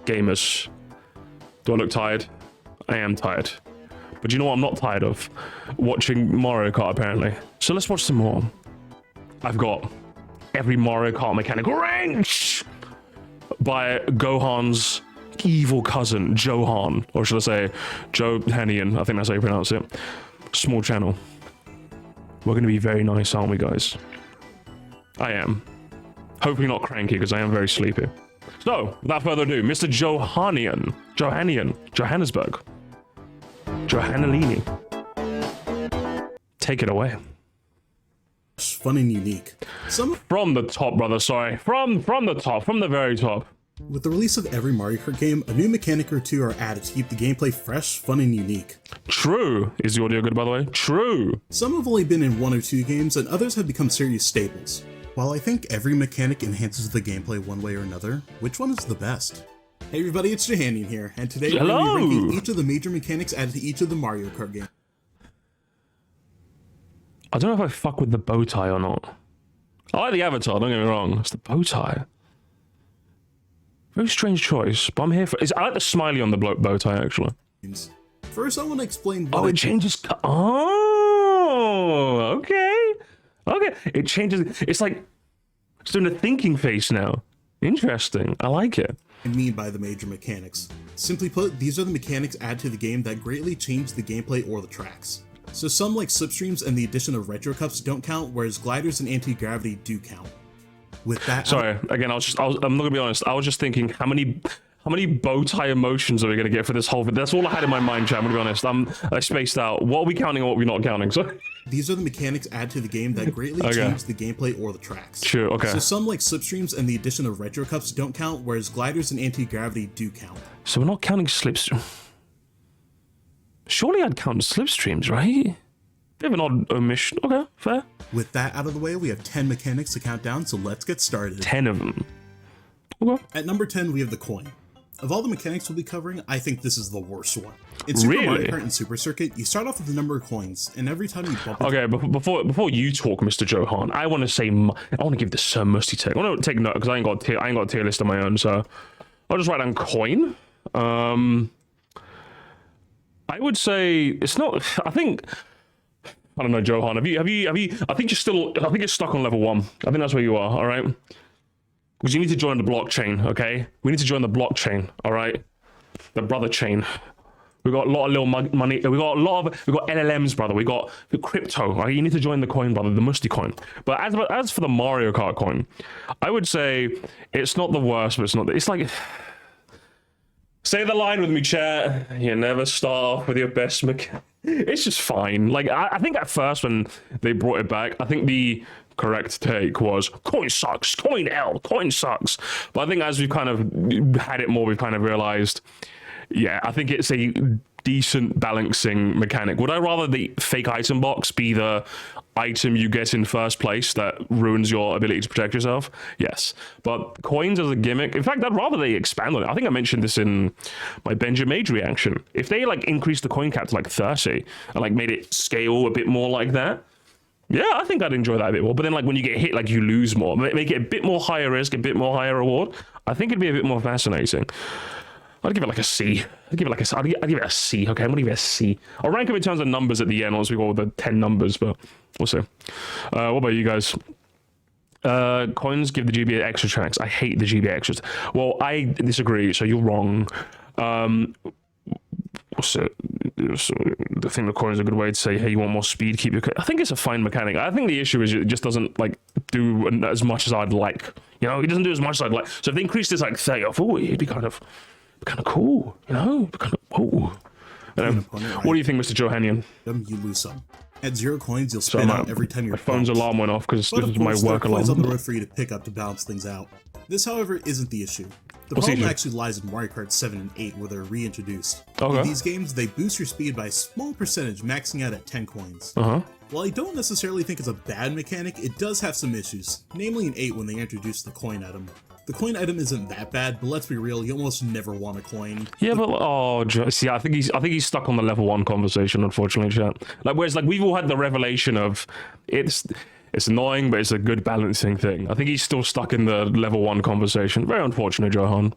gamers. Do I look tired? I am tired. But you know what I'm not tired of? Watching Mario Kart, apparently. So let's watch some more. I've got every Mario Kart mechanic wrenched by Gohan's evil cousin, Johan. Or should I say, Johanian. I think that's how you pronounce it. Small channel. We're going to be very nice, aren't we, guys? I am. Hopefully not cranky, because I am very sleepy. So, without further ado, Mr. Johannian. Johannesburg. Johannalini. Take it away. Fun and unique. From the top, brother, sorry. From the top, from the very top. With the release of every Mario Kart game, a new mechanic or two are added to keep the gameplay fresh, fun, and unique. True. Is the audio good, by the way? True. Some have only been in 1 or 2 games, and others have become serious staples. While I think every mechanic enhances the gameplay one way or another, which one is the best? Hey everybody, it's Johanian here, and today we're going to be ranking each of the major mechanics added to each of the Mario Kart games. I don't know if I fuck with the bow tie or not. I like the avatar, don't get me wrong. It's the bow tie. Very strange choice, but I'm here for... I like the smiley on the bow tie, actually. First, I want to explain what... Oh, it changes... Oh, okay. Okay, it changes... It's like... It's doing a thinking face now. Interesting. I like it. I mean by the major mechanics. Simply put, these are the mechanics added to the game that greatly change the gameplay or the tracks. So some, like slipstreams and the addition of retro cups, don't count, whereas gliders and anti-gravity do count. With that... Sorry, again, I'm not gonna be honest, I was just thinking, how many bow tie emotions are we gonna get for this whole video? That's all I had in my mind, chat, I'm gonna be honest. I spaced out. What are we counting and what are we not counting? So these are the mechanics added to the game that greatly change the gameplay or the tracks. Sure, okay. So some, like slipstreams and the addition of retro cups, don't count, whereas gliders and anti-gravity do count. So we're not counting slipstreams. Surely I'd count slipstreams, right? Bit of an odd omission. Okay, fair. With that out of the way, we have 10 mechanics to count down, so let's get started. 10 of them. Okay. At number 10, we have the coin. Of all the mechanics we'll be covering, I think this is the worst one. In Super Mario Kart and Super Circuit, you start off with the number of coins, and every time you bump... Okay, before you talk, Mr. Johan, I want to say... I want to give this Sir Musty take. I want to take note, because I ain't got a tier list of my own, so... I'll just write down coin. I would say... It's not... I think... I don't know, Johan. Have you? I think you're stuck on level 1. I think that's where you are. All right. Because you need to join the blockchain. Okay. We need to join the blockchain. All right. The brother chain. We got a lot of little money. We got LLMs, brother. We got crypto. All right. You need to join the coin, brother. The Musty coin. But as for the Mario Kart coin, I would say it's not the worst, but it's not. It's like. Say the line with me, chat. You never start off with your best mechanic. It's just fine. Like, I think at first when they brought it back, I think the correct take was, coin sucks, coin L, coin sucks. But I think as we've kind of had it more, we've kind of realized, yeah, I think it's a decent balancing mechanic. Would I rather the fake item box be the item you get in first place that ruins your ability to protect yourself? Yes. But coins as a gimmick, in fact, I'd rather they expand on it. I think I mentioned this in my Benjamin Mage reaction. If they like increased the coin cap to like 30 and like made it scale a bit more like that, yeah, I think I'd enjoy that a bit more. But then like when you get hit, like you lose more. Make it a bit more higher risk, a bit more higher reward. I think it'd be a bit more fascinating. I'd give it like a C. I'd give it a C. Okay, I'm gonna give it a C. I'll rank them in terms of numbers at the end once we go with the 10 numbers, but we'll see. What about you guys? Coins give the GBA extra tracks. I hate the GBA extras. Well, I disagree, so you're wrong. What's it? The thing the coin is a good way to say, hey, you want more speed, keep your... I think it's a fine mechanic. I think the issue is it just doesn't like do as much as I'd like. You know, it doesn't do as much as I'd like. So if they increased this like 30 or 40, it'd be kind of cool, you know? Kind of, whoa. What do you think, Mr. Johanian? You lose some. At 0 coins, you'll spin out every time your phone's alarm went off because this is my work alarm. But of course, there are coins on the road for you to pick up to balance things out. This, however, isn't the issue. The problem actually lies in Mario Kart 7 and 8, where they're reintroduced. Okay. In these games, they boost your speed by a small percentage, maxing out at 10 coins. While I don't necessarily think it's a bad mechanic, it does have some issues, namely in 8 when they introduced the coin item. The coin item isn't that bad, but let's be real, you almost never want a coin. Yeah, but see, I think he's stuck on the level 1 conversation, unfortunately, chat. Like, whereas like we've all had the revelation of it's annoying, but it's a good balancing thing. I think he's still stuck in the level 1 conversation. Very unfortunate, Johan.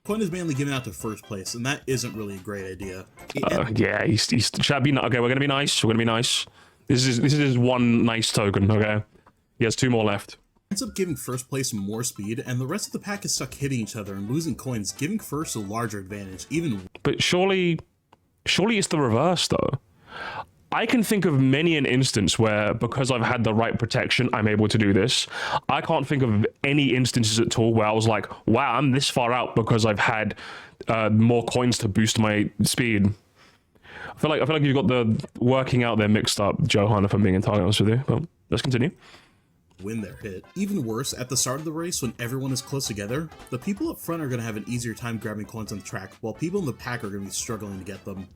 Coin is mainly given out to first place, and that isn't really a great idea. Yeah, he's should I be okay. We're gonna be nice. We're gonna be nice. This is one nice token. Okay, he has 2 more left. Ends up giving first place more speed, and the rest of the pack is stuck hitting each other and losing coins, giving first a larger advantage. But surely it's the reverse though. I can think of many an instance where, because I've had the right protection, I'm able to do this. I can't think of any instances at all where I was like, wow, I'm this far out because I've had more coins to boost my speed. I feel like you've got the working out there mixed up, Johan, if I'm being entirely honest with you. But let's continue. Win their hit. Even worse, at the start of the race, when everyone is close together, the people up front are going to have an easier time grabbing coins on the track, while people in the pack are going to be struggling to get them.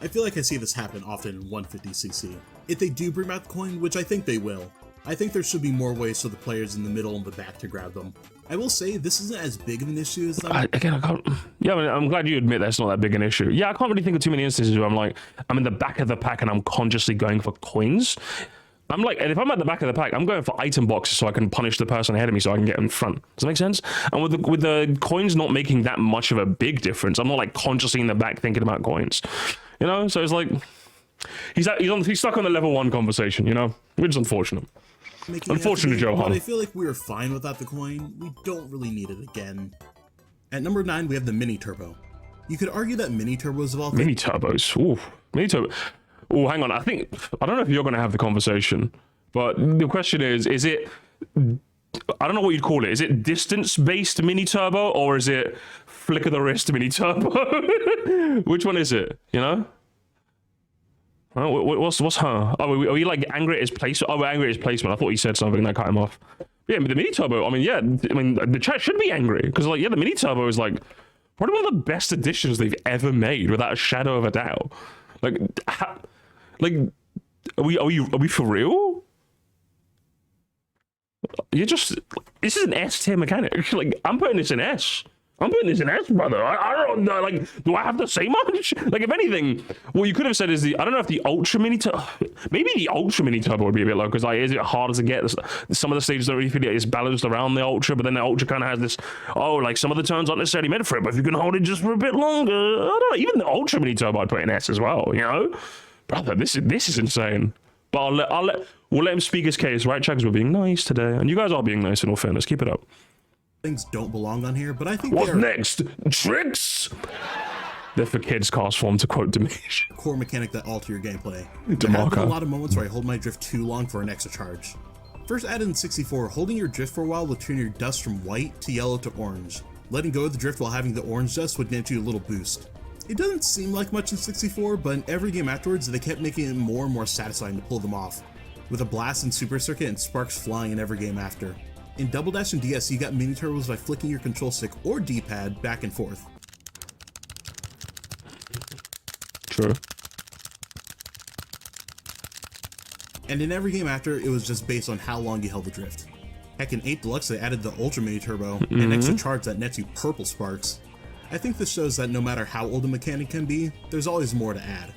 I feel like I see this happen often in 150cc. If they do bring back the coin, which I think they will, I think there should be more ways for the players in the middle and the back to grab them. I will say, this isn't as big of an issue as I can't. Yeah, I mean, I'm glad you admit that's not that big an issue. Yeah, I can't really think of too many instances where I'm in the back of the pack and I'm consciously going for coins. And if I'm at the back of the pack, I'm going for item boxes so I can punish the person ahead of me so I can get in front. Does that make sense? And with the coins not making that much of a big difference, I'm not like consciously in the back thinking about coins. You know? So it's like he's stuck on the level 1 conversation, you know? Which is unfortunate. Unfortunate, Johan. But I feel like we were fine without the coin. We don't really need it again. At number 9, we have the mini turbo. You could argue that mini turbos of all things. Mini turbos. Ooh, mini turbo. Oh, hang on. I don't know if you're going to have the conversation, but the question is it, I don't know what you'd call it. Is it distance-based mini turbo or is it flick of the wrist mini turbo? Which one is it? You know? What's her? Oh, are we like angry at his placement? Oh, we're angry at his placement. I thought he said something that cut him off. Yeah, but the mini turbo. I mean, the chat should be angry because, like, yeah, the mini turbo is like probably one of the best additions they've ever made, without a shadow of a doubt. Are we for real? This is an S tier mechanic. Like, I'm putting this in S. I'm putting this in S, brother. I don't know. Like, do I have to say much? Like, if anything, what you could have said is I don't know if the ultra mini turbo, maybe the ultra mini turbo would be a bit low because is it harder to get? Some of the stages don't really feel it's balanced around the ultra, but then the ultra kind of has this, some of the turns aren't necessarily meant for it, but if you can hold it just for a bit longer, I don't know. Even the ultra mini turbo I'd put in S as well, you know? Brother, this is insane. But we'll let him speak his case, right, Chad? Because we're being nice today, and you guys are being nice in all fairness. Keep it up. Things don't belong on here, but I think what's next? Tricks? They're for kids cast form, to quote Dimitri. Core mechanic that alter your gameplay. There have been a lot of moments where I hold my drift too long for an extra charge. First added in 64, holding your drift for a while will turn your dust from white to yellow to orange. Letting go of the drift while having the orange dust would net you a little boost. It doesn't seem like much in 64, but in every game afterwards, they kept making it more and more satisfying to pull them off, with a blast in Super Circuit and sparks flying in every game after. In Double Dash and DS, you got mini turbos by flicking your control stick or D-pad back and forth. True. And in every game after, it was just based on how long you held the drift. Heck, in 8 Deluxe, they added the Ultra Mini Turbo, an extra charge that nets you purple sparks. I think this shows that no matter how old a mechanic can be, there's always more to add.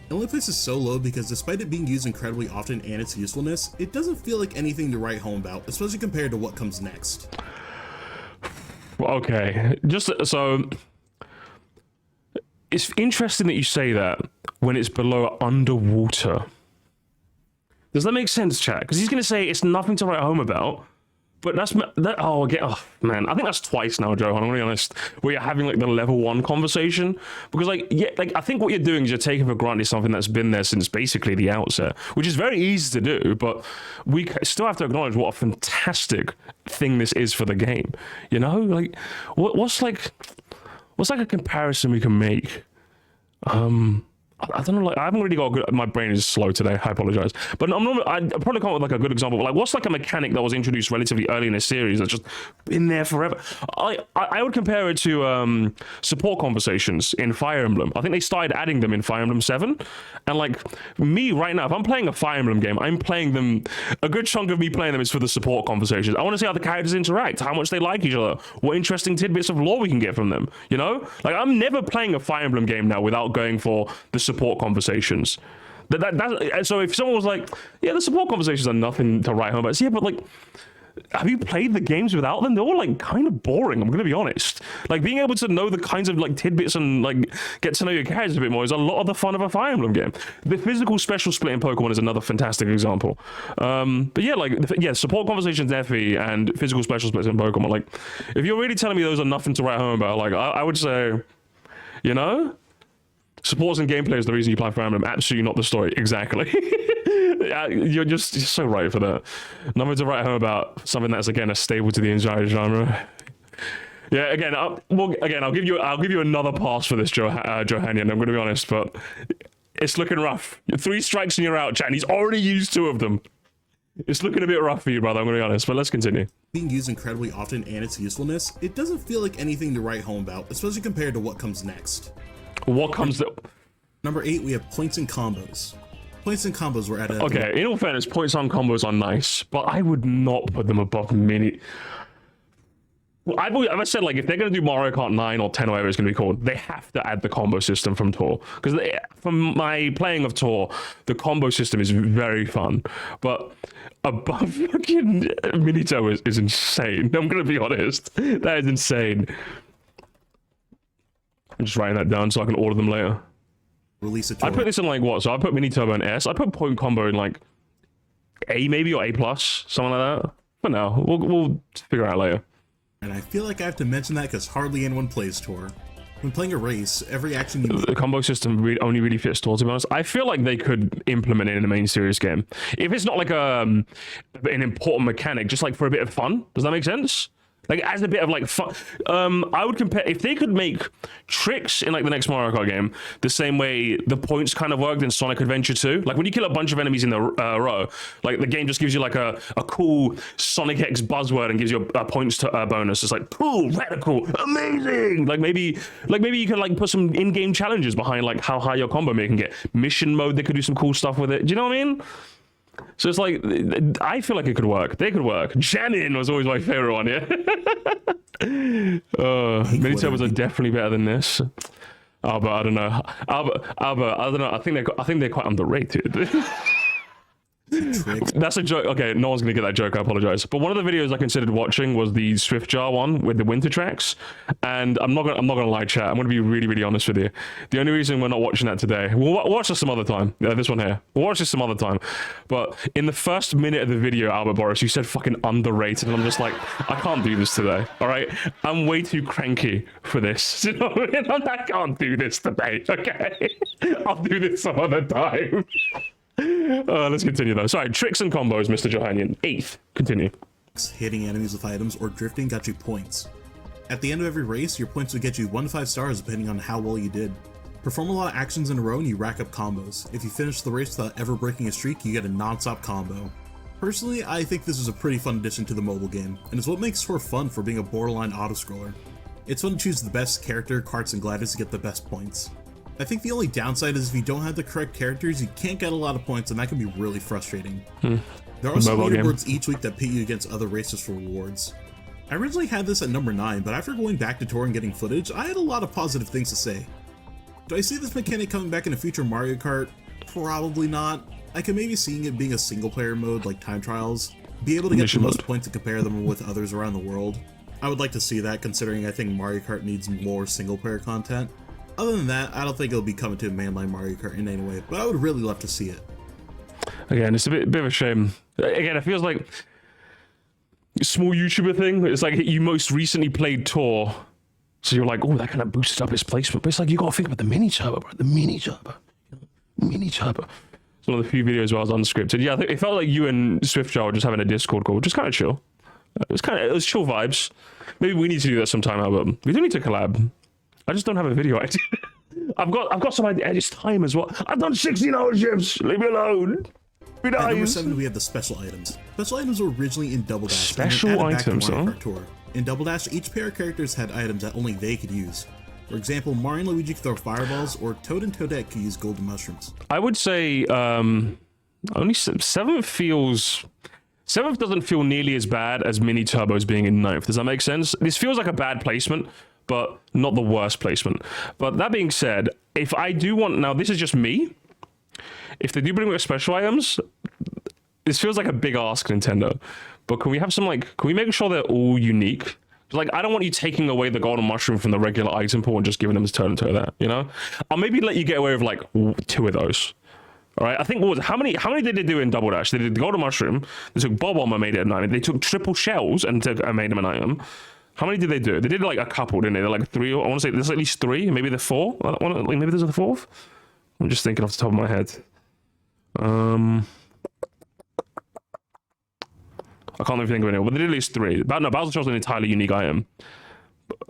It only places so low because despite it being used incredibly often and its usefulness, it doesn't feel like anything to write home about, especially compared to what comes next. Okay, just so... It's interesting that you say that when it's below underwater. Does that make sense, chat? Because he's going to say it's nothing to write home about. But man, I think that's twice now, Johan, I'm gonna be honest, where you're having like the level 1 conversation. Because I think what you're doing is you're taking for granted something that's been there since basically the outset, which is very easy to do, but we still have to acknowledge what a fantastic thing this is for the game. You know, like, what's a comparison we can make? I don't know, like, I haven't really got a good, my brain is slow today, I apologize. But I probably can't with like a good example, but like, what's like a mechanic that was introduced relatively early in a series that's just been there forever? I would compare it to support conversations in Fire Emblem. I think they started adding them in Fire Emblem 7. And like, me right now, if I'm playing a Fire Emblem game, I'm playing them, a good chunk of me playing them is for the support conversations. I want to see how the characters interact, how much they like each other, what interesting tidbits of lore we can get from them, you know? Like, I'm never playing a Fire Emblem game now without going for the support conversations. So if someone was like, yeah, the support conversations are nothing to write home about, yeah, but like, have you played the games without them? They're all like kind of boring. I'm gonna be honest. Like being able to know the kinds of like tidbits and like get to know your characters a bit more is a lot of the fun of a Fire Emblem game. The physical special split in Pokemon is another fantastic example. But yeah, like support conversations Effie and physical special splits in Pokemon. Like if you're really telling me those are nothing to write home about, like I would say, you know, supports and gameplay is the reason you play Fire Emblem. Absolutely not the story. Exactly. You're so right for that. Nothing to write home about. Something that's again a staple to the entire genre. Yeah, again, I'll give you another pass for this, Johannian. I'm going to be honest, but it's looking rough. 3 strikes and you're out, chat. And he's already used 2 of them. It's looking a bit rough for you, brother. I'm going to be honest, but let's continue. Being used incredibly often and its usefulness, it doesn't feel like anything to write home about, especially compared to what comes next. What comes? Number 8, we have points and combos. Points and combos were added. Okay, in all fairness, points on combos are nice, but I would not put them above mini. I've said, like, if they're going to do Mario Kart 9 or 10 or whatever it's going to be called, they have to add the combo system from Tour. Because from my playing of Tour, the combo system is very fun. But above fucking Minito is insane. I'm going to be honest. That is insane. I'm just writing that down so I can order them later. Release a I put this in like what? So I put Mini Turbo in S. I put point combo in like A maybe or A plus, something like that. For now, we'll figure it out later. And I feel like I have to mention that because hardly anyone plays Tour. When playing a race, every action you make... The combo system only really fits Tour, to be honest. I feel like they could implement it in a main series game. If it's not like an important mechanic, just like for a bit of fun. Does that make sense? Like as a bit of like fun. I would compare if they could make tricks in like the next Mario Kart game the same way the points kind of worked in Sonic Adventure 2. Like when you kill a bunch of enemies in the row, like the game just gives you like a cool Sonic X buzzword and gives you a points bonus. It's like cool, radical, amazing. Like maybe you can like put some in-game challenges behind like how high your combo may can get. Mission mode, they could do some cool stuff with it. Do you know what I mean? So it's like, I feel like it could work. They could work. Janin was always my favorite one, yeah? Mini Turbos are definitely better than this. Albert, I don't know. Albert, I don't know. I think they're quite underrated. That's a joke. Okay, no one's gonna get that joke. I apologize. But one of the videos I considered watching was the Swift Jar one with the winter tracks, and I'm not gonna lie, chat. I'm gonna be really, really honest with you. The only reason we're not watching that today, we'll watch this some other time. This one here, we'll watch this some other time. But in the first minute of the video, Albert Boris, you said fucking underrated, and I'm just like, I can't do this today. All right, I'm way too cranky for this. You know what I mean? I can't do this today. Okay, I'll do this some other time. Let's continue though. Sorry, tricks and combos, Mr. Johannian. 8th. Continue. Hitting enemies with items or drifting got you points. At the end of every race, your points would get you 1 to 5 stars depending on how well you did. Perform a lot of actions in a row and you rack up combos. If you finish the race without ever breaking a streak, you get a non-stop combo. Personally, I think this is a pretty fun addition to the mobile game, and it's what makes Tour fun for being a borderline auto-scroller. It's fun to choose the best character, karts, and gliders to get the best points. I think the only downside is if you don't have the correct characters, you can't get a lot of points, and that can be really frustrating. There are some leaderboards each week that pit you against other races for rewards. I originally had this at number 9, but after going back to Tour and getting footage, I had a lot of positive things to say. Do I see this mechanic coming back in a future Mario Kart? Probably not. I can maybe seeing it being a single player mode like time trials, be able to get the most points and compare them with others around the world. I would like to see that, considering I think Mario Kart needs more single player content. Other than that, I don't think it'll be coming to a mainline Mario Kart in any way, but I would really love to see it. Again, it's a bit of a shame. Again, it feels like a small YouTuber thing. It's like you most recently played Tour, so you're like, oh, that kind of boosted up his placement. But it's like, you got to think about the mini turbo, bro. The mini turbo. Mini turbo. It's one of the few videos where I was unscripted. Yeah, I think it felt like you and Swiftjar were just having a Discord call, just kind of chill. It was chill vibes. Maybe we need to do that sometime, Albert. We do need to collab. I just don't have a video idea. I've got some idea. It's time as well. I've done 16-hour shifts. Leave me alone. At number 7, we have the special items. Special items were originally in Double Dash. Special items, huh? Tour. In Double Dash, each pair of characters had items that only they could use. For example, Mario and Luigi could throw fireballs, or Toad and Toadette could use golden mushrooms. I would say only 7th feels... 7th doesn't feel nearly as bad as Mini Turbos being in 9th. Does that make sense? This feels like a bad placement, but not the worst placement. But that being said, if I do want... Now, this is just me. If they do bring back special items, this feels like a big ask, Nintendo. but can we have some like? Can we make sure they're all unique? Like, I don't want you taking away the golden mushroom from the regular item pool and just giving them to turn that, you know? I'll maybe let you get away with like 2 of those. All right, I think how many did they do in Double Dash? They did the golden mushroom. They took Bob Bomb and made it an item. They took triple shells and made them an item. How many did they do? They did like a couple, didn't they? They're like 3. I want to say there's at least 3. Maybe the 4. Like, maybe there's a 4th. I'm just thinking off the top of my head. I can't even think of it, but they did at least 3. No, Bowser Shell's an entirely unique item.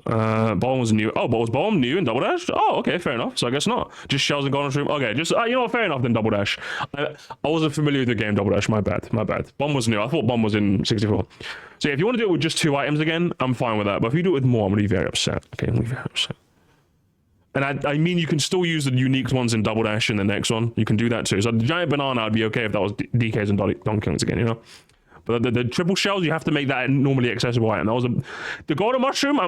Bomb was new. Oh, but was Bomb new in Double Dash? Oh, okay, fair enough. So I guess not. Just shells and golden mushroom. Okay, just you know what? Fair enough then. Double Dash. I wasn't familiar with the game Double Dash. My bad. Bomb was new. I thought Bomb was in 64. So yeah, if you want to do it with just 2 items again, I'm fine with that. But if you do it with more, I'm gonna be very upset. Okay, I'm gonna be very upset. And I mean, you can still use the unique ones in Double Dash in the next one. You can do that too. So the giant banana, I'd be okay if that was DKs and Donkey Kongs again, you know? But the triple shells, you have to make that normally accessible item. That was the golden mushroom.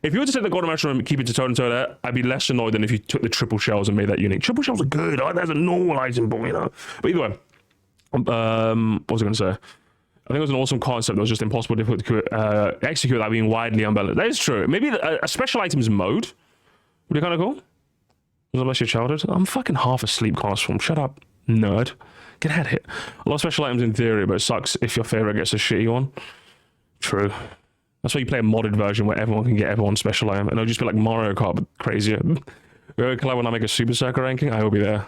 If you were to take the golden mushroom and keep it to toe there, I'd be less annoyed than if you took the triple shells and made that unique. Triple shells are good. That's a normal item, but you know. But either way, what was I going to say? I think it was an awesome concept that was just impossible to execute without being widely unbalanced. That is true. Maybe a special items mode would be kind of cool. Was that about your childhood? I'm fucking half asleep, Castform. Shut up, nerd. Get out of here. A lot of special items in theory, but it sucks if your favorite gets a shitty one. True. That's why you play a modded version where everyone can get everyone's special item, and it'll just be like Mario Kart, but crazier. We're collab when I make a Super Circle ranking. I will be there.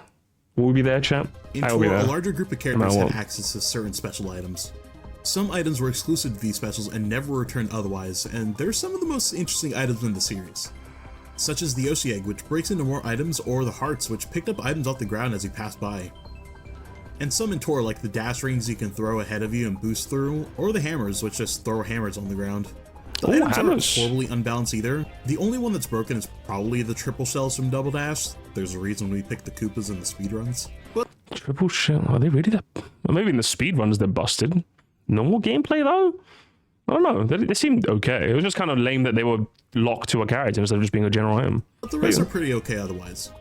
Will we be there, champ? I will be there. A larger group of characters had access to certain special items. Some items were exclusive to these specials and never returned otherwise, and they're some of the most interesting items in the series. Such as the Yoshi Egg, which breaks into more items, or the Hearts, which picked up items off the ground as you pass by. And some in Tor, like the dash rings you can throw ahead of you and boost through, or the hammers, which just throw hammers on the ground. The items aren't horribly unbalanced either. The only one that's broken is probably the triple shells from Double Dash. There's a reason we picked the Koopas in the speedruns. But triple shell? Are they really that? Well, maybe in the speedruns they're busted. Normal gameplay though? I don't know. They seemed okay. It was just kind of lame that they were locked to a character instead of just being a general item. But the rest are pretty okay otherwise.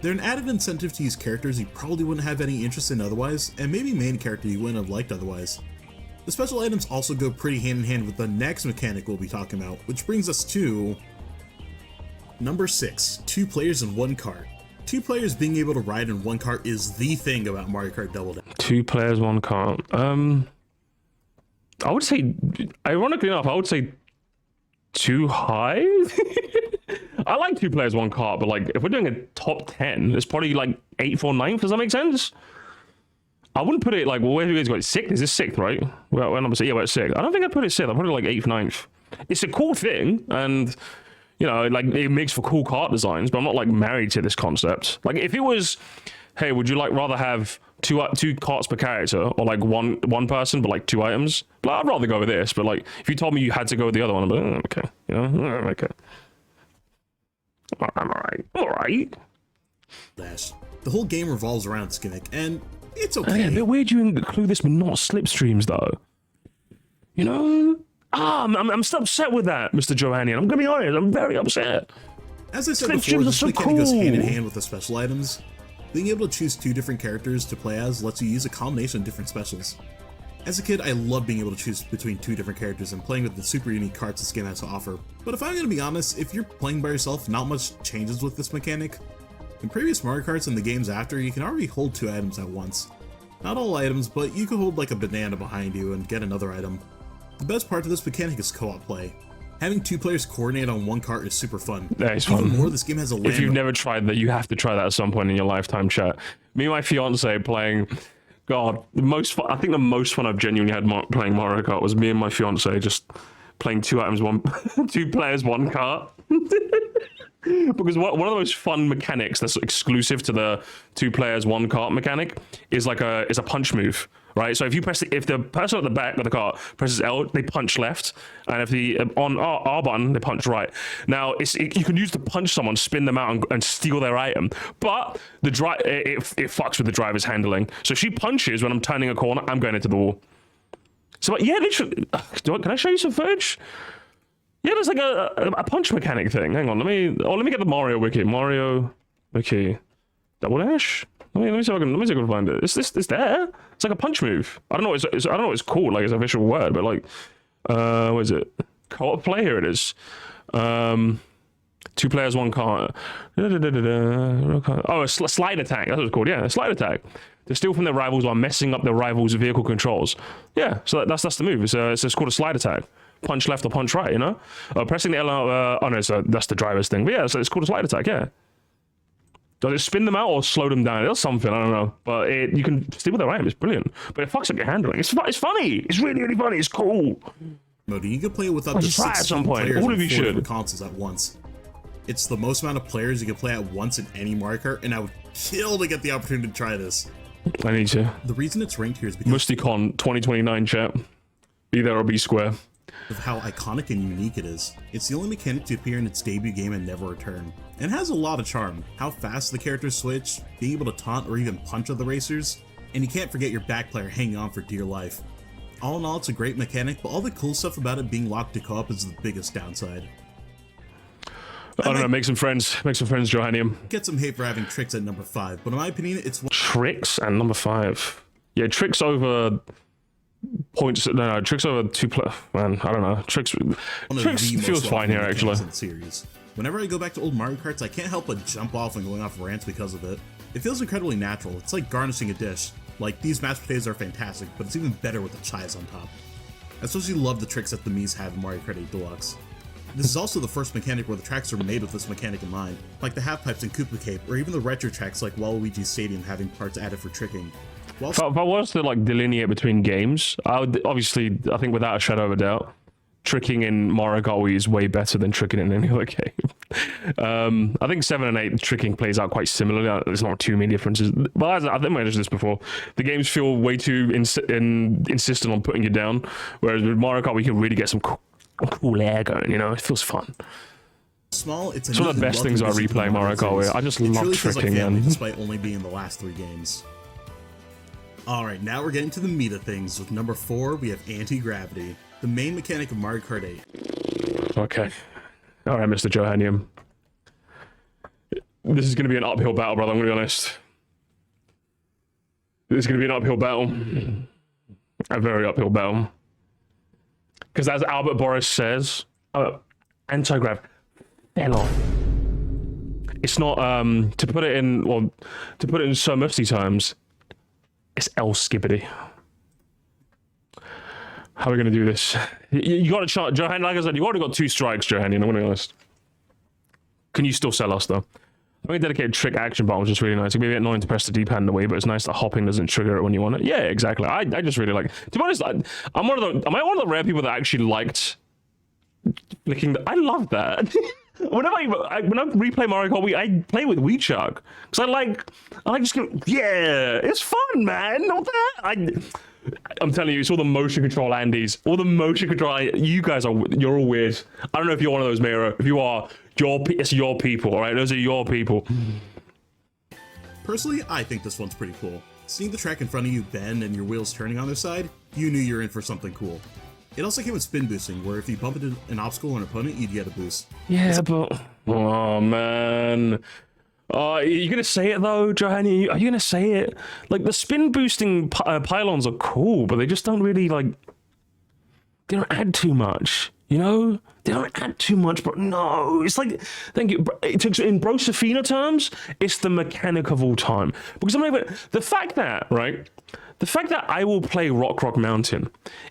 They're an added incentive to use characters you probably wouldn't have any interest in otherwise, and maybe main character you wouldn't have liked otherwise. The special items also go pretty hand in hand with the next mechanic we'll be talking about, which brings us to number 6, 2 players in 1 cart. 2 players being able to ride in 1 cart is the thing about Mario Kart Double Dash. 2 players, 1 cart. I would say, ironically enough, I would say too high. I like 2 players, 1 cart, but like if we're doing a top 10, it's probably like 8th or 9th. Does that make sense? I wouldn't put it like, well, where do you guys got? 6th? Is this 6th, right? Well, number 6. Yeah, we're at 6th. I don't think I'd put it 6th. I'd put it like 8th, 9th. It's a cool thing, and you know, like it makes for cool cart designs. But I'm not like married to this concept. Like if it was, hey, would you like rather have two carts per character, or like one person but like 2 items? But I'd rather go with this. But like if you told me you had to go with the other one, I'm like, okay, you know, okay. I'm alright. The whole game revolves around this gimmick, and it's okay. Yeah, but where'd you include this with not slipstreams, though? You know? I'm still upset with that, Mr. Johannian. I'm gonna be honest, I'm very upset. As I said before, this mechanic goes hand in hand with the special items. Being able to choose 2 different characters to play as lets you use a combination of different specials. As a kid, I loved being able to choose between 2 different characters and playing with the super unique carts this game has to offer. But if I'm gonna be honest, if you're playing by yourself, not much changes with this mechanic. In previous Mario Karts and the games after, you can already hold 2 items at once. Not all items, but you can hold like a banana behind you and get another item. The best part of this mechanic is co-op play. Having 2 players coordinate on 1 cart is super fun. That is fun. Even more, this game has a land. If you've never tried that, you have to try that at some point in your lifetime, chat. Me and my fiance playing. God, the most fun, I think the most fun I've genuinely had playing Mario Kart was me and my fiance just playing 2 items, 2 players, 1 cart. Because one of the most fun mechanics that's exclusive to the 2 players, 1 cart mechanic is like a punch move, right? So if the person at the back of the cart presses L, they punch left, and if the on R button they punch right. Now you can use to punch someone, spin them out, and steal their item, but it fucks with the driver's handling. So she punches when I'm turning a corner, I'm going into the wall. So yeah, literally, can I show you some footage? Yeah, there's like a punch mechanic thing. Hang on, let me get the Mario wiki. Mario wiki. Double Dash? Let me see if I can find it. It's there. It's like a punch move. I don't know. I don't know what it's called. Like it's an official word, but like, what is it? Co-op play. Here it is. 2 players, 1 card. Oh, a slide attack. That's what it's called. Yeah, a slide attack. To steal from their rivals while messing up their rivals' vehicle controls. Yeah, so that's the move. It's called a slide attack. Punch left or punch right, you know? Pressing the L out, oh no, so that's the driver's thing. But yeah, so it's called a slide attack, yeah. Does it spin them out or slow them down? It's something, I don't know. But you can steal with their item, it's brilliant. But it fucks up your handling. It's funny. It's really, really funny. It's cool. Mode, you can play with up to 16 players on 4 different consoles at once. It's the most amount of players you can play at once in any Mario Kart, and I would kill to get the opportunity to try this. I need to. The reason it's ranked here is because MustyCon 2029 chat. Be there or be square. Of how iconic and unique it is. It's the only mechanic to appear in its debut game and never return. And has a lot of charm. How fast the characters switch, being able to taunt or even punch other racers, and you can't forget your back player hanging on for dear life. All in all, it's a great mechanic, but all the cool stuff about it being locked to co-op is the biggest downside. I don't know, make some friends, Johannium. Get some hate for having Tricks at number 5, but in my opinion, it's Tricks and number 5. Yeah, Tricks over points. No, Tricks over 2 play. Man, I don't know. Tricks feels fine here actually. In the series. Whenever I go back to old Mario Karts, I can't help but jump off and going off rants because of it. It feels incredibly natural. It's like garnishing a dish. Like, these mashed potatoes are fantastic, but it's even better with the chives on top. I especially love the tricks that the Mii's have in Mario Kart 8 Deluxe. This is also the first mechanic where the tracks are made with this mechanic in mind, like the half pipes in Koopa Cape, or even the retro tracks like Waluigi Stadium having parts added for tricking. If I was to like delineate between games, I would obviously, I think without a shadow of a doubt, tricking in Mario Kart Wii is way better than tricking in any other game. I think 7 and 8 tricking plays out quite similarly. There's not too many differences. But as I think I mentioned this before, the games feel way too insistent on putting you down, whereas with Mario Kart we can really get some cool air going, you know? It feels fun. Small, it's one of the best things about replaying Mario Kart. I just love tricking, man. Despite only being in the last 3 games. Alright, now we're getting to the meat of things. With number 4, we have anti-gravity, the main mechanic of Mario Kart 8. Okay. Alright, Mr. Johannium. This is going to be an uphill battle, brother, I'm going to be honest. This is going to be an uphill battle. A very uphill battle. Because as Albert Boris says, anti-grav fell off. It's not, to put it in Sir Moresty terms, it's El Skibbity. How are we going to do this? You got to chart, Johan, like I said, you've already got 2 strikes, Johan, I'm going to be honest. Can you still sell us, though? I mean, dedicated trick action button was just really nice. It can be a bit annoying to press the D-pad in a way, but it's nice that hopping doesn't trigger it when you want it. Yeah, exactly. I just really like. To be honest, am I one of the rare people that actually liked flicking? I love that. Whenever I replay Mario Kart Wii, I play with Wii Chuck because I like just go, yeah, it's fun, man. Not that I'm telling you, it's all the motion control Andes, all the motion control. You're all weird. I don't know if you're one of those, Miro. If you are, it's your people, all right? Those are your people. Personally, I think this one's pretty cool. Seeing the track in front of you bend and your wheels turning on their side, you knew you were in for something cool. It also came with spin boosting, where if you bump into an obstacle or an opponent, you'd get a boost. Yeah, but oh man. You're gonna say it though, Johanny? Are you gonna say it? Like the spin boosting pylons are cool, but they just don't really they don't add too much. You know, they don't add too much, but no, it's like, thank you. In Brosafina terms, it's the mechanic of all time. Because the fact that I will play Rock Mountain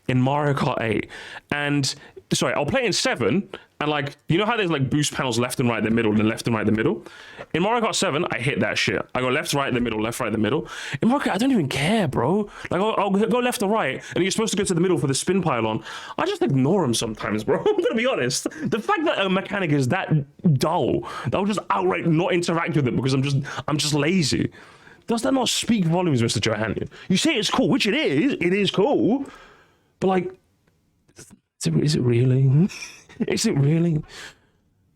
in Mario Kart 8, and sorry, I'll play in 7, and you know how there's boost panels left and right in the middle, and then left and right in the middle? In Mario Kart 7, I hit that shit. I go left, right in the middle, left, right in the middle. In Mario Kart, I don't even care, bro. I'll go left or right, and you're supposed to go to the middle for the spin pylon. I just ignore them sometimes, bro. I'm gonna be honest. The fact that a mechanic is that dull, that I'll just outright not interact with it because I'm just lazy. Does that not speak volumes, Mr. Johannian? You say it's cool, which it is cool, but is it really? Is it really?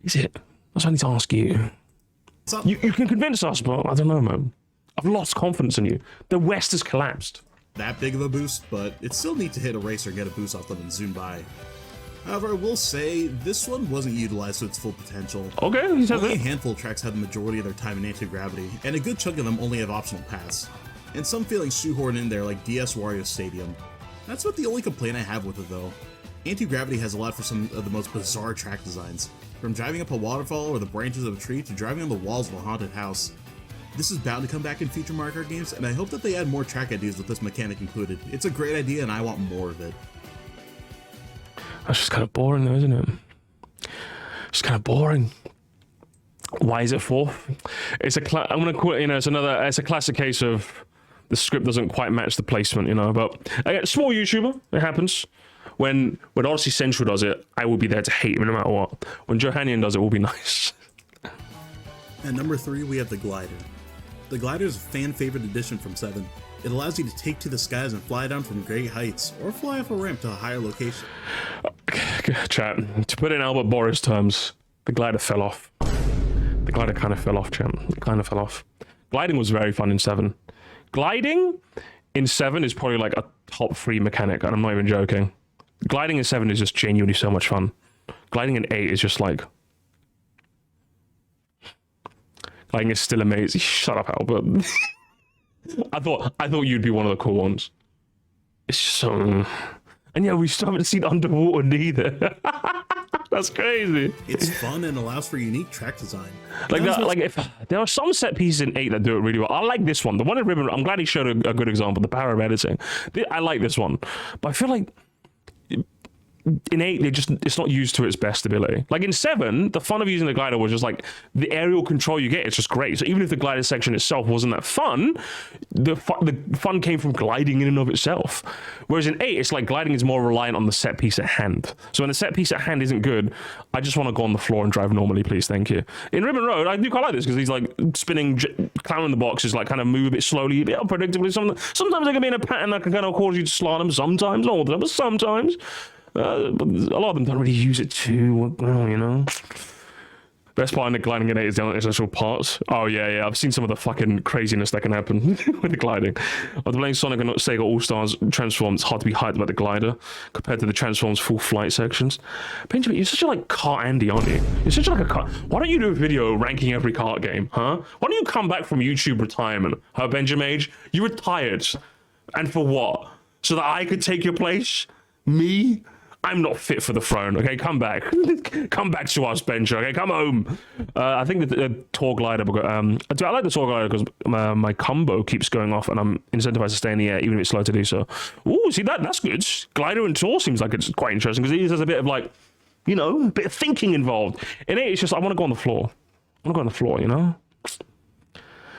Is it? That's what I need to ask you. You can convince us, but I don't know, man. I've lost confidence in you. The West has collapsed. That big of a boost, but it's still neat to hit a racer, get a boost off them, and zoom by. However, I will say, this one wasn't utilized to its full potential. Okay, he said Only a that. handful of tracks have the majority of their time in anti-gravity, and a good chunk of them only have optional paths. And some feelings shoehorned in there like DS Wario Stadium. That's about the only complaint I have with it though. Anti-gravity has a lot for some of the most bizarre track designs, from driving up a waterfall or the branches of a tree to driving on the walls of a haunted house. This is bound to come back in future Mario Kart games, and I hope that they add more track ideas with this mechanic included. It's a great idea and I want more of it. That's just kind of boring though, isn't it? It's kind of boring. Why is it fourth? It's a I'm gonna call it, it's a classic case of the script doesn't quite match the placement, but small YouTuber, it happens. When Odyssey Central does it, I will be there to hate him no matter what. When Johanian does it, will be nice. At number 3, we have the Glider. The Glider is a fan-favorite addition from 7. It allows you to take to the skies and fly down from great heights, or fly off a ramp to a higher location. Chat, to put it in Albert Boris terms, the Glider fell off. The Glider kind of fell off, chat. It kind of fell off. Gliding was very fun in 7. Gliding in 7 is probably like a top 3 mechanic, and I'm not even joking. Gliding in 7 is just genuinely so much fun. Gliding in 8 is just like... Gliding is still amazing. Shut up, Albert. I thought you'd be one of the cool ones. It's so... And yeah, we still haven't seen underwater neither. That's crazy. It's fun and allows for unique track design. If there are some set pieces in 8 that do it really well. I like this one. The one in Ribbon, I'm glad he showed a good example, the power of editing. I like this one. But I feel like in 8, it's not used to its best ability. Like in 7, the fun of using the glider was just like the aerial control you get. It's just great. So even if the glider section itself wasn't that fun, the fun came from gliding in and of itself. Whereas in 8, it's like gliding is more reliant on the set piece at hand. So when the set piece at hand isn't good, I just want to go on the floor and drive normally, please. Thank you. In Ribbon Road, I do quite like this because he's like spinning, clown in the boxes, like kind of move a bit slowly, a bit unpredictably. Sometimes they can be in a pattern that can kind of cause you to slalom. Sometimes, not all the time, but sometimes. But a lot of them don't really use it too well, Best part in the gliding in 8 is the essential parts. Oh yeah, I've seen some of the fucking craziness that can happen with the gliding. After playing Sonic and Sega All-Stars Transform, it's hard to be hyped about the glider compared to the Transforms full flight sections. Benjamin, you're such a kart Andy, aren't you? You're such a kart. Why don't you do a video ranking every kart game, huh? Why don't you come back from YouTube retirement, huh, Benjamin? You retired. And for what? So that I could take your place? Me? I'm not fit for the throne, okay? Come back. Come back to us, Benja, okay? Come home. I think the Tour Glider, I like the Tour Glider because my combo keeps going off and I'm incentivized to stay in the air, even if it's slow to do so. Ooh, see, that's good. Glider and Tour seems like it's quite interesting because there's a bit of a bit of thinking involved. In it, it's just, I want to go on the floor.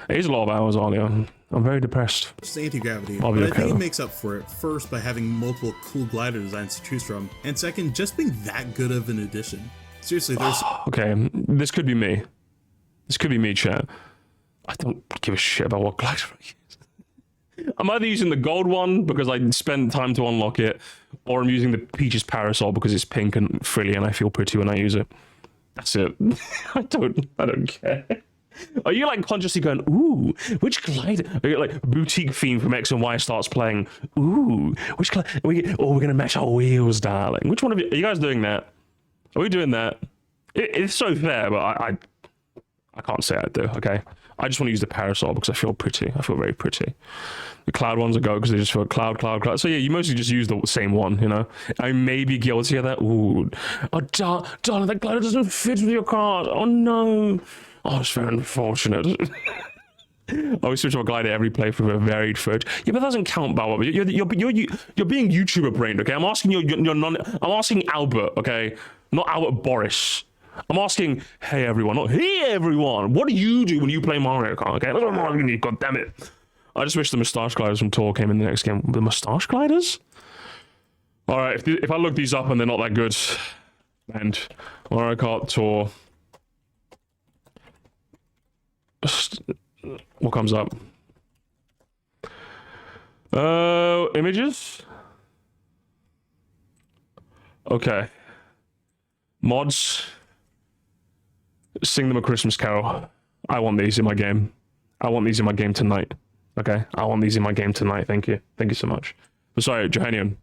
It is a lot of hours, Alia. I'm very depressed. It's anti-gravity, but I think it makes up for it, first by having multiple cool glider designs to choose from, and second, just being that good of an addition. Seriously, there's... Okay, this could be me. This could be me, chat. I don't give a shit about what glider I use. I'm either using the gold one because I spent time to unlock it, or I'm using the Peach's Parasol because it's pink and frilly and I feel pretty when I use it. That's it. I don't care. Are you consciously going, ooh, which glider? Are you boutique theme from X and Y starts playing, ooh, which glider? We're going to match our wheels, darling. Which one of you, are you guys doing that? Are we doing that? It's so fair, but I can't say I do, okay? I just want to use the Parasol because I feel pretty. I feel very pretty. The cloud ones are go because they just feel cloud. So yeah, you mostly just use the same one, I may be guilty of that. Ooh. Oh, darling, that glider doesn't fit with your card. Oh, no. Oh, it's very unfortunate. I always switch to a glider every play for a varied footage. Yeah, but that doesn't count, Bow. You're being YouTuber brained, okay? I'm asking I'm asking Albert, okay? Not Albert Boris. I'm asking, hey everyone, not hey everyone. What do you do when you play Mario Kart? Okay, that's what I'm asking you. God damn it! I just wish the moustache gliders from Tor came in the next game. The moustache gliders? All right, if I look these up and they're not that good, and Mario Kart Tour. What comes up? Images? Okay. Mods. Sing them a Christmas carol. I want these in my game. I want these in my game tonight. Okay? I want these in my game tonight. Thank you. Thank you so much. But sorry, Johanian.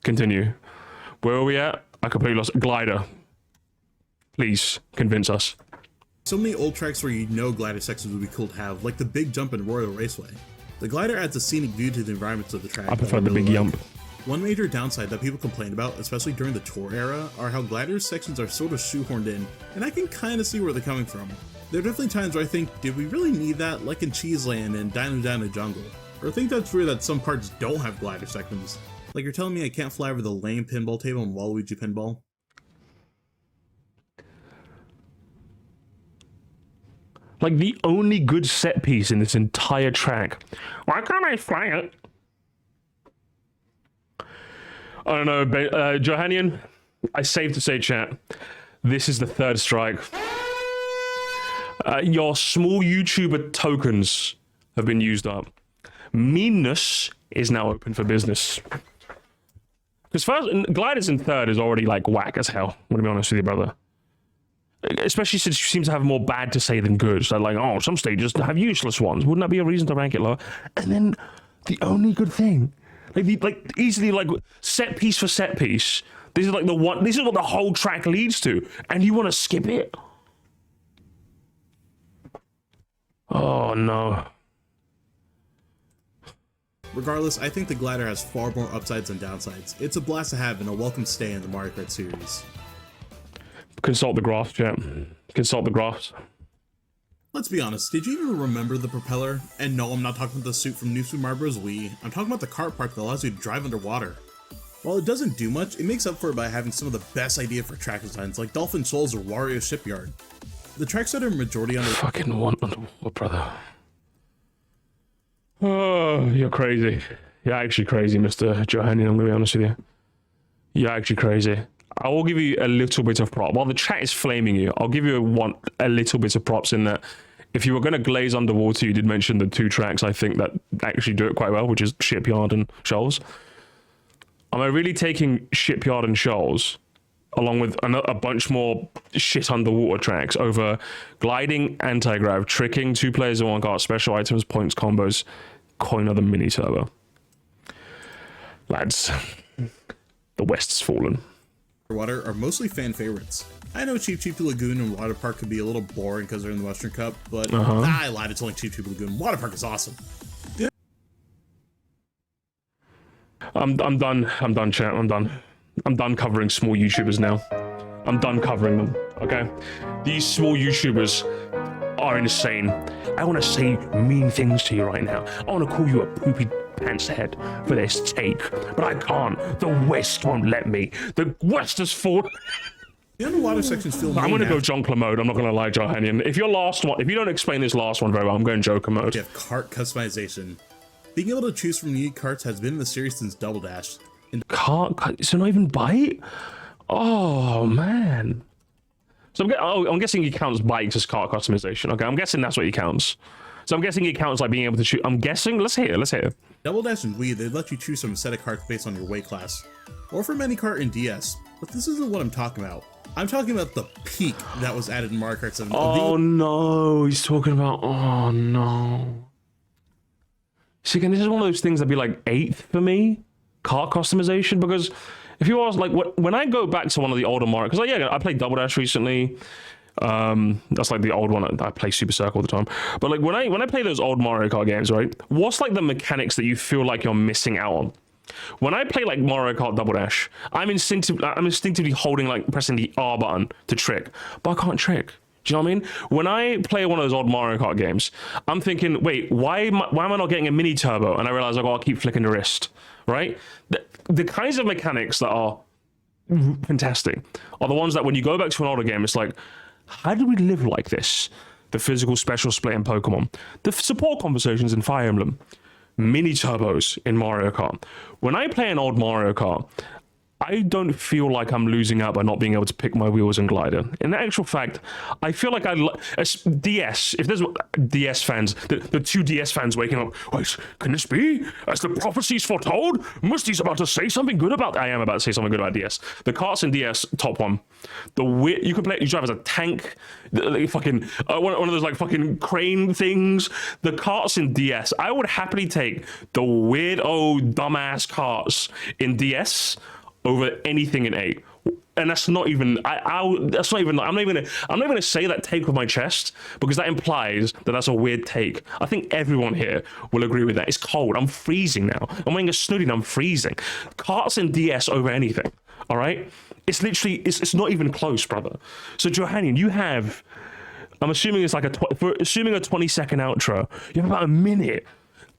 Continue. Where are we at? I completely lost. Glider. Please convince us. So many old tracks where you know glider sections would be cool to have, like the big jump in Royal Raceway. The glider adds a scenic view to the environments of the track. I prefer the big jump. One major downside that people complain about, especially during the tour era, are how glider sections are sort of shoehorned in, and I can kind of see where they're coming from. There are definitely times where I think, did we really need that, like in Cheeseland and Dino Dino Jungle? Or I think that's weird that some parts don't have glider sections. Like you're telling me I can't fly over the lame pinball table in Waluigi Pinball? Like the only good set piece in this entire track. Why can't I fly it? I don't know, Johannian, I saved to say, chat, this is the third strike. Your small YouTuber tokens have been used up. Meanness is now open for business. Because first, Gliders in third is already like whack as hell, I'm gonna be honest with you, brother. Especially since you seem to have more bad to say than good. So like, oh, some stages have useless ones. Wouldn't that be a reason to rank it lower? And then the only good thing, easily like set piece for set piece. This is like the one. This is what the whole track leads to, and you want to skip it? Oh no. Regardless, I think the glider has far more upsides than downsides. It's a blast to have and a welcome stay in the Mario Kart series. Consult the graphs, chat. Consult the graphs. Let's be honest, did you even remember the propeller? And no, I'm not talking about the suit from New Super Mario Bros. Wii. I'm talking about the kart park that allows you to drive underwater. While it doesn't do much, it makes up for it by having some of the best ideas for track designs, like Dolphin Shoals or Wario Shipyard. The tracks that are majority under— Fucking one underwater, brother. Oh, you're crazy. You're actually crazy, Mr. Johannian, I'm gonna be honest with you. You're actually crazy. I will give you a little bit of prop. While the chat is flaming you, I'll give you a little bit of props in that. If you were going to glaze underwater, you did mention the two tracks I think that actually do it quite well, which is Shipyard and Shoals. Am I really taking Shipyard and Shoals, along with a bunch more shit underwater tracks, over gliding, anti-grav, tricking, 2 players in 1 kart, special items, points, combos, coin of the mini turbo? Lads, the West's fallen. Water are mostly fan favorites. I know Cheep Cheep Lagoon and Water Park could be a little boring because they're in the Western Cup, but I lied, it's only Cheep Cheep Lagoon. Water Park is awesome. I'm done, chat. I'm done covering small YouTubers now. I'm done covering them, okay? These small YouTubers are insane. I want to say mean things to you right now. I want to call you a poopy pants head for this take, but I can't. The West won't let me. The West has fallen. The underwater sections feel— I'm going to go Jonkler mode. I'm not going to lie, Johannian. If you don't explain this last one very well, I'm going Joker mode. You have kart customization. Being able to choose from unique karts has been in the series since Double Dash. Kart? So not even bite? Oh man. So I'm guessing he counts bikes as kart customization. Okay, I'm guessing that's what he counts. So I'm guessing it counts like being able to choose. I'm guessing. Let's hear. Double Dash and Wii, they let you choose from a set of karts based on your weight class, or from any kart in DS. But this isn't what I'm talking about. I'm talking about the peak that was added in Mario Kart 7. Oh no, he's talking about. Oh no. See, again, this is one of those things that'd be like 8th for me, kart customization, because if you ask, like, when I go back to one of the older Mario, because I played Double Dash recently. That's like the old one. I play Super Circle all the time. But like when I play those old Mario Kart games, right? What's like the mechanics that you feel like you're missing out on? When I play like Mario Kart Double Dash, I'm instinctively pressing the R button to trick, but I can't trick. Do you know what I mean? When I play one of those old Mario Kart games, I'm thinking, wait, why am I not getting a mini turbo? And I realize I gotta keep flicking the wrist, right? The kinds of mechanics that are fantastic are the ones that when you go back to an older game, it's like, how do we live like this? The physical special split in Pokemon, the support conversations in Fire Emblem, mini turbos in Mario Kart. When I play an old Mario Kart, I don't feel like I'm losing out by not being able to pick my wheels and glider. In actual fact, I feel like as DS, if there's DS fans, the 2 DS fans waking up, wait, can this be? As the prophecies foretold? Musty's about to say something good about— I am about to say something good about DS. The karts in DS, top 1. You drive as a tank, like fucking, one of those like fucking crane things. The karts in DS, I would happily take the weird old dumbass karts in DS over anything in 8. and that's not even. That's not even. I'm not even gonna say that take with my chest because that implies that that's a weird take. I think everyone here will agree with that. It's cold. I'm freezing now. I'm wearing a snooty and I'm freezing. Karts and DS over anything. All right. It's literally. It's not even close, brother. So Johannian, you have. I'm assuming it's like assuming a 20-second outro. You have about a minute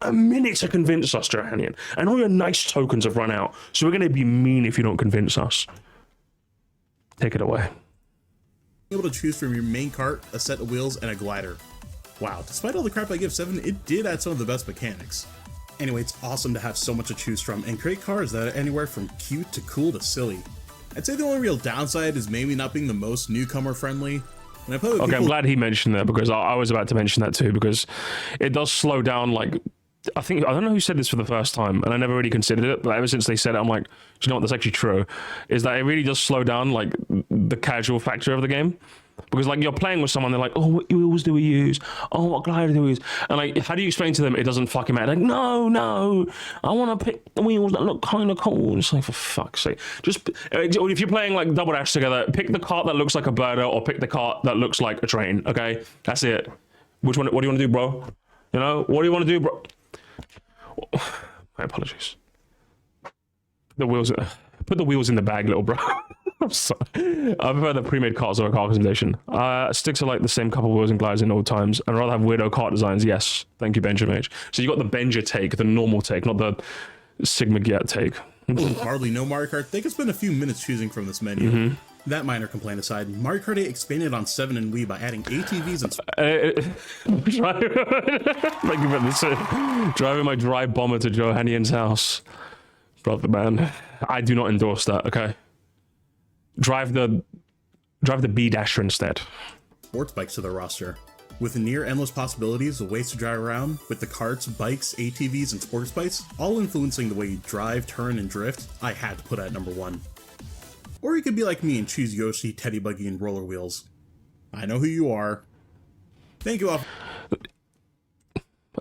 to convince us, Johannian. And all your nice tokens have run out. So we're going to be mean if you don't convince us. Take it away. Able to choose from your main cart, a set of wheels, and a glider. Wow, despite all the crap I give 7, it did add some of the best mechanics. Anyway, it's awesome to have so much to choose from and create cars that are anywhere from cute to cool to silly. I'd say the only real downside is maybe not being the most newcomer friendly. Okay, I'm glad he mentioned that because I was about to mention that too, because it does slow down. Like, I don't know who said this for the first time, and I never really considered it, but ever since they said it, I'm like, do you know what, that's actually true, is that it really does slow down like the casual factor of the game. Because like you're playing with someone, they're like, oh, what wheels do we use? Oh, what glider do we use? And like, how do you explain to them it doesn't fucking matter? Like, no, I want to pick the wheels that look kind of cool. It's like, for fuck's sake. Just, if you're playing like Double Dash together, pick the cart that looks like a birder or pick the cart that looks like a train, okay? That's it. Which one, what do you want to do, bro? You know, what do you want to do, bro? My apologies. Put the wheels in the bag, little bro. I'm sorry. I prefer the pre-made carts over car customization. Sticks are like the same couple wheels and gliders in old times. I'd rather have weirdo cart designs. Yes. Thank you, Benjamin H. So you got the Benja take, the normal take, not the Sigma Giat take. Hardly know Mario Kart. They could spend a few minutes choosing from this menu. That minor complaint aside, Mario Kart 8 expanded on 7 and Wii by adding ATVs and... Thank you for this. Driving my dry bomber to Johannian's house. Brother, man. I do not endorse that, okay? Drive the B-Dasher instead. Sports bikes to the roster. With near endless possibilities of ways to drive around, with the karts, bikes, ATVs, and sports bikes, all influencing the way you drive, turn, and drift, I had to put it at number 1. Or you could be like me and choose Yoshi, Teddy Buggy, and Roller Wheels. I know who you are. Thank you all.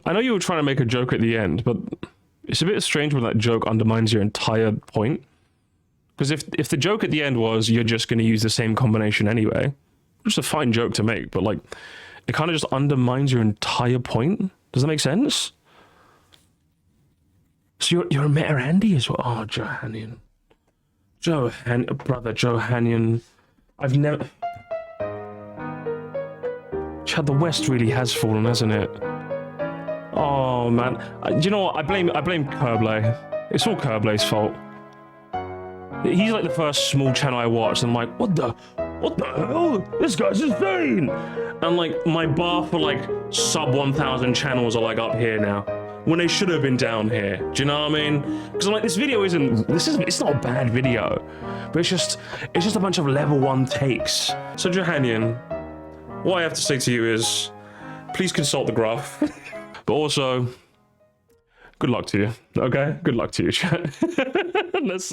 I know you were trying to make a joke at the end, but it's a bit strange when that joke undermines your entire point. Because if the joke at the end was you're just going to use the same combination anyway, which is a fine joke to make, but like it kind of just undermines your entire point. Does that make sense? So you're a Meta Andy as well. Oh, Johannian, brother Johannian. I've never. Chad, the West really has fallen, hasn't it? Oh man, do you know what? I blame Kerblay. It's all Kerblay's fault. He's like the first small channel I watched, and I'm like, what the hell? This guy's insane! And like, my bar for like sub 1,000 channels are like up here now, when they should have been down here. Do you know what I mean? Because I'm like, this video it's not a bad video, but it's just a bunch of level 1 takes. So Johannian, what I have to say to you is, please consult the graph. But also, good luck to you, okay? Good luck to you, chat. Let's